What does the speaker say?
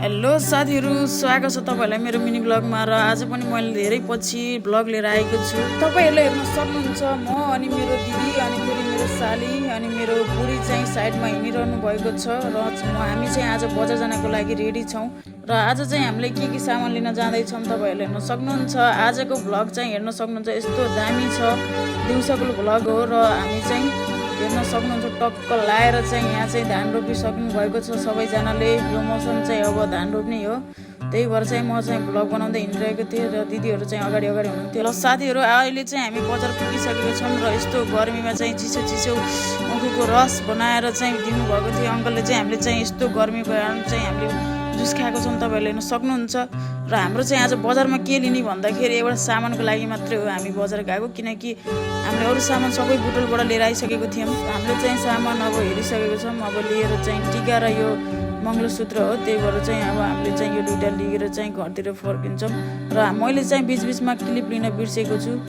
Hello साथीहरू, स्वागत छ तपाईँहरूलाई मेरो मिनी ब्लगमा। र आज पनि मैले धेरै पछि ब्लग लिएर आएको छु। तपाईँहरूले हेर्न सक्नुहुन्छ म अनि मेरो दिदी अनि फेरि मेरो साली अनि मेरो बुढी चाहिँ साइडमा हिँडिरहनु भएको छ र हामी चाहिँ आज बजार जानको लागि रेडी छौँ। र आज चाहिँ हामीले के सामान लिन जाँदैछौँ तपाईँहरूले हेर्न सक्नुहुन्छ। आजको ब्लग चाहिँ हेर्न सक्नुहुन्छ, यस्तो दामी छ, दिउँसोको ब्लग हो। र हामी चाहिँ हेर्न सक्नुहुन्छ टक्क लाएर चाहिँ यहाँ चाहिँ धान रोपिसक्नु भएको छ सबैजनाले। यो मौसम चाहिँ अब धान रोप्ने हो, त्यही भएर चाहिँ म चाहिँ भ्लग बनाउँदै हिँडिरहेको थिएँ र दिदीहरू चाहिँ अगाडि हुनुहुन्थ्यो। र साथीहरू अहिले चाहिँ हामी बजार पुगिसकेको छौँ र यस्तो गर्मीमा चाहिँ चिसो उखुको रस बनाएर चाहिँ दिनुभएको थियो अङ्कलले चाहिँ। हामीले चाहिँ यस्तो गर्मीको कारण चाहिँ हामीले जुस खाएको छौँ, तपाईँहरूले हेर्न सक्नुहुन्छ। र हाम्रो चाहिँ आज बजारमा के लिने भन्दाखेरि एउटा सामानको लागि मात्रै हो हामी बजार गएको, किनकि हामीले अरू सामान सबै बुटलबाट लिएर आइसकेको थियौँ। हामीले चाहिँ सामान अब हेरिसकेको छौँ। अब लिएर चाहिँ टिका र यो मङ्गलसूत्र हो, त्यही भएर चाहिँ अब हामीले चाहिँ यो दुइटा लिएर चाहिँ घरतिर फर्किन्छौँ। र मैले चाहिँ बिचबिचमा क्लिप लिन बिर्सेको छु।